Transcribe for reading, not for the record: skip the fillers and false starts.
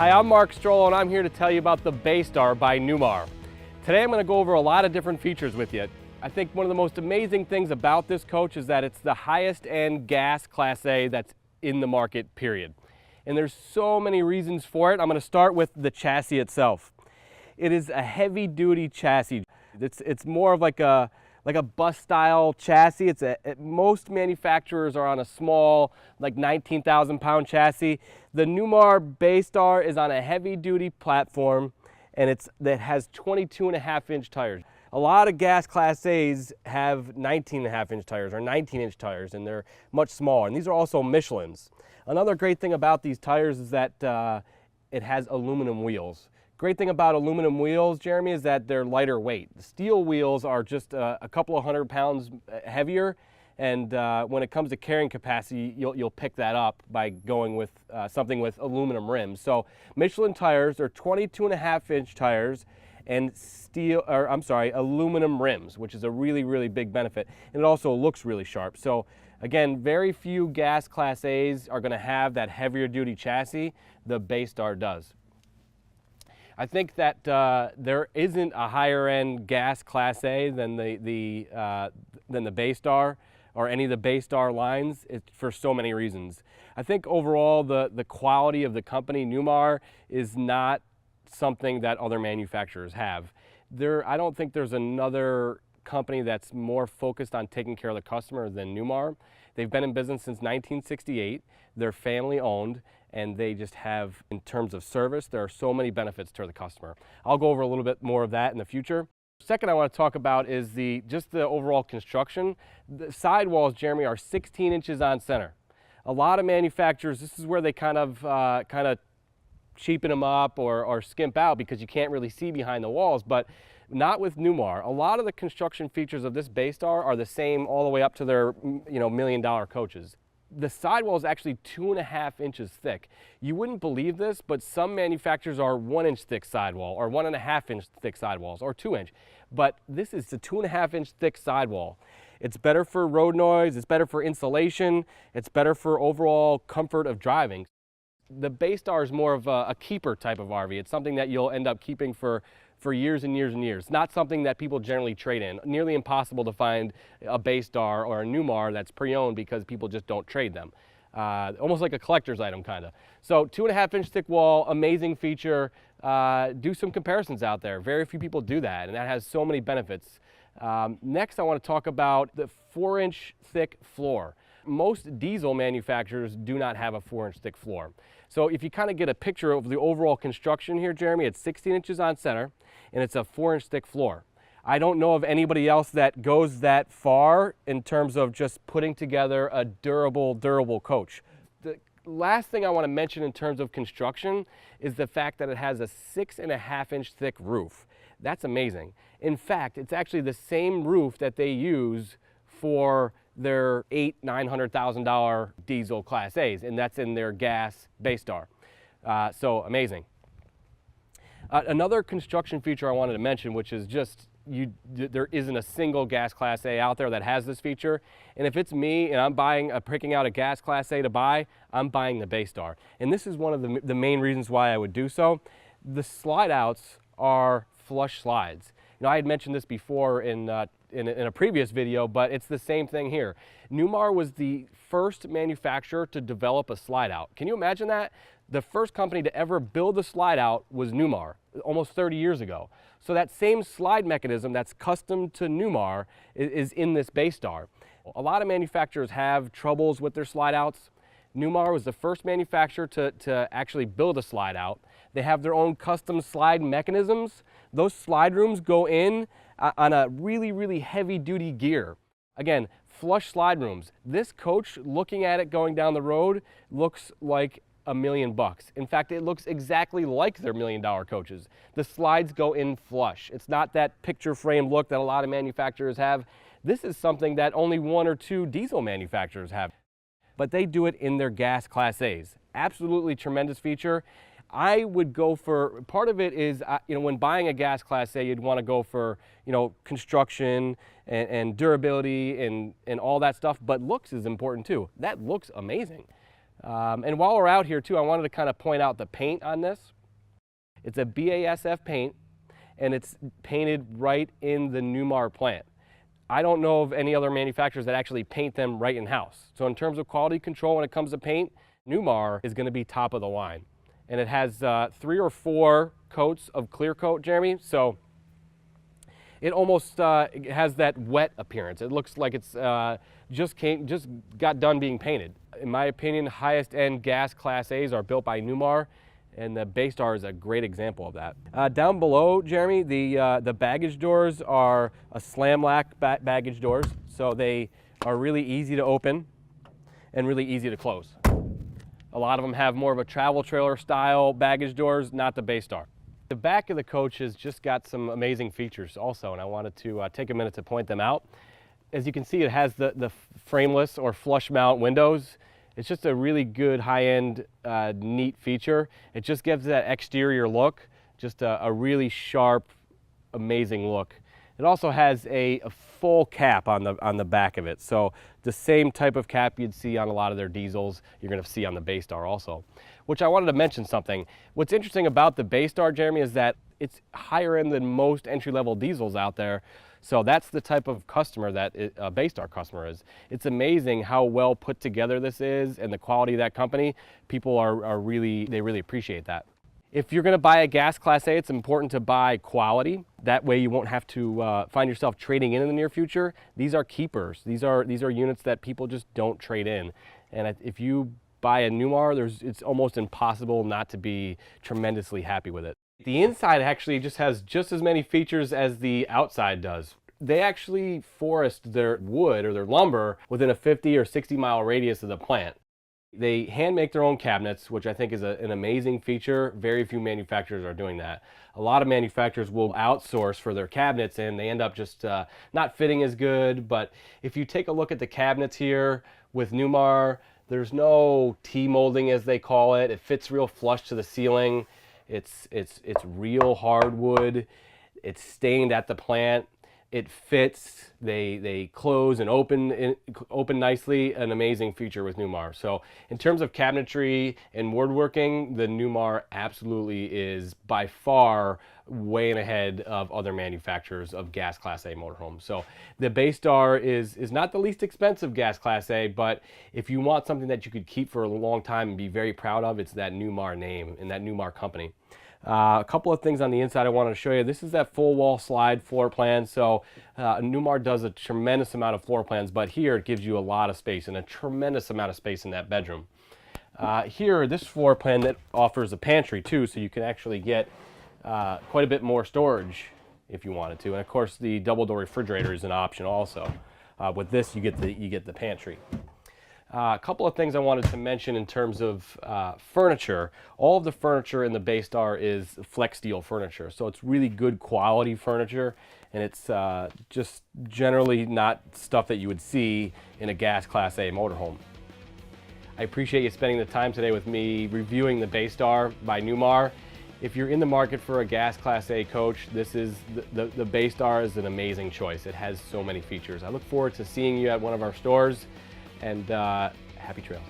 Hi, I'm Mark Strollo and I'm here to tell you about the Baystar by Newmar. Today I'm going to go over a lot of different features with you. I think one of the most amazing things about this coach is that it's the highest end gas Class A that's in the market, period. And there's so many reasons for it. I'm going to start with the chassis itself. It is a heavy duty chassis. It's more of like a bus style chassis. Most manufacturers are on a small, like 19,000 pound chassis. The Newmar Baystar is on a heavy duty platform, and that has 22.5-inch tires. A lot of gas Class A's have 19.5-inch tires or 19-inch tires, and they're much smaller. And these are also Michelin's. Another great thing about these tires is that it has aluminum wheels. Great thing about aluminum wheels, Jeremy, is that they're lighter weight. The steel wheels are just a couple of 100 pounds heavier, and when it comes to carrying capacity, you'll pick that up by going with something with aluminum rims. So Michelin tires are 22.5-inch tires and aluminum rims, which is a really, really big benefit. And it also looks really sharp. So again, very few gas Class A's are going to have that heavier duty chassis. The Baystar does. I think that there isn't a higher end gas Class A than the Baystar or any of the Baystar lines for so many reasons. I think overall the quality of the company, Newmar, is not something that other manufacturers have. I don't think there's another company that's more focused on taking care of the customer than Newmar. They've been in business since 1968. They're family owned, and they just have, in terms of service, there are so many benefits to the customer. I'll go over a little bit more of that in the future. Second I want to talk about is just the overall construction. The sidewalls, Jeremy, are 16 inches on center. A lot of manufacturers, this is where they kind of cheapen them up or skimp out because you can't really see behind the walls, but not with Newmar. A lot of the construction features of this Baystar are the same all the way up to their $1 million coaches. The sidewall is actually 2.5 inches thick. You wouldn't believe this, but some manufacturers are 1-inch thick sidewall or 1.5-inch thick sidewalls or 2-inch. But this is a 2.5-inch thick sidewall. It's better for road noise, it's better for insulation, it's better for overall comfort of driving. The Baystar is more of a keeper type of RV. It's something that you'll end up keeping for years and years and years. Not something that people generally trade in. Nearly impossible to find a Baystar or a Newmar that's pre-owned because people just don't trade them. Almost like a collector's item, kind of. So 2.5-inch thick wall, amazing feature. Do some comparisons out there. Very few people do that, and that has so many benefits. Next, I want to talk about the 4-inch thick floor. Most diesel manufacturers do not have a 4-inch thick floor. So if you kind of get a picture of the overall construction here, Jeremy, it's 16 inches on center, and it's a 4-inch thick floor. I don't know of anybody else that goes that far in terms of just putting together a durable coach. The last thing I want to mention in terms of construction is the fact that it has a 6.5-inch thick roof. That's amazing. In fact, it's actually the same roof that they use for their $900,000 diesel Class A's, and that's in their gas Baystar. So amazing. Another construction feature I wanted to mention, which is just there isn't a single gas Class A out there that has this feature. And if it's me and I'm picking out a gas Class A to buy, I'm buying the Baystar. And this is one of the main reasons why I would do so. The slide outs are flush slides. I had mentioned this before in a previous video, but it's the same thing here. Newmar was the first manufacturer to develop a slide out. Can you imagine that? The first company to ever build a slide out was Newmar, almost 30 years ago. So that same slide mechanism that's custom to Newmar is in this Baystar. A lot of manufacturers have troubles with their slide outs. Newmar was the first manufacturer to actually build a slide out. They have their own custom slide mechanisms. Those slide rooms go in on a really, really heavy duty gear. Again, flush slide rooms. This coach, looking at it going down the road, looks like $1 million. In fact, it looks exactly like their $1 million coaches. The slides go in flush. It's not that picture frame look that a lot of manufacturers have. This is something that only 1 or 2 diesel manufacturers have. But they do it in their gas Class A's. Absolutely tremendous feature. I would go for, part of it is, when buying a gas Class A, you'd want to go for, construction and durability and all that stuff, but looks is important too. That looks amazing. And while we're out here too, I wanted to kind of point out the paint on this. It's a BASF paint, and it's painted right in the Newmar plant. I don't know of any other manufacturers that actually paint them right in-house. So in terms of quality control when it comes to paint, Newmar is going to be top of the line. And it has 3 or 4 coats of clear coat, Jeremy. So it almost has that wet appearance. It looks like it's just got done being painted. In my opinion, highest end gas Class A's are built by Newmar, and the Baystar is a great example of that. Down below, Jeremy, the baggage doors are a slam lock baggage doors, so they are really easy to open and really easy to close. A lot of them have more of a travel trailer style baggage doors, not the Baystar. The back of the coach has just got some amazing features also, and I wanted to take a minute to point them out. As you can see, it has the frameless or flush mount windows. It's just a really good high-end, neat feature. It just gives that exterior look, just a really sharp, amazing look. It also has a full cap on the back of it. So the same type of cap you'd see on a lot of their diesels, you're going to see on the Baystar also. Which I wanted to mention something. What's interesting about the Baystar, Jeremy, is that it's higher end than most entry-level diesels out there. So that's the type of customer that a Baystar customer is. It's amazing how well put together this is, and the quality of that company. People they really appreciate that. If you're going to buy a gas Class A, it's important to buy quality. That way you won't have to find yourself trading in the near future. These are keepers. These are units that people just don't trade in. And if you buy a Newmar, it's almost impossible not to be tremendously happy with it. The inside actually just has just as many features as the outside does. They actually forest their wood or their lumber within a 50 or 60 mile radius of the plant. They hand make their own cabinets, which I think is an amazing feature. Very few manufacturers are doing that. A lot of manufacturers will outsource for their cabinets, and they end up just not fitting as good. But if you take a look at the cabinets here with Newmar, there's no T-molding, as they call it. It fits real flush to the ceiling. It's real hardwood. It's stained at the plant. It fits. They close and open nicely. An amazing feature with Newmar. So in terms of cabinetry and woodworking, the Newmar absolutely is by far way ahead of other manufacturers of gas Class A motorhomes. So the Baystar is not the least expensive gas Class A, but if you want something that you could keep for a long time and be very proud of, it's that Newmar name and that Newmar company. A couple of things on the inside I wanted to show you. This is that full wall slide floor plan. So Newmar does a tremendous amount of floor plans, but here it gives you a lot of space and a tremendous amount of space in that bedroom. Here, this floor plan that offers a pantry too, so you can actually get quite a bit more storage if you wanted to. And of course, the double door refrigerator is an option also. With this, you get the pantry. A couple of things I wanted to mention in terms of furniture. All of the furniture in the Baystar is flex steel furniture, so it's really good quality furniture, and it's just generally not stuff that you would see in a gas Class A motorhome. I appreciate you spending the time today with me reviewing the Baystar by Newmar. If you're in the market for a gas Class A coach, this is the Baystar is an amazing choice. It has so many features. I look forward to seeing you at one of our stores, and happy trails.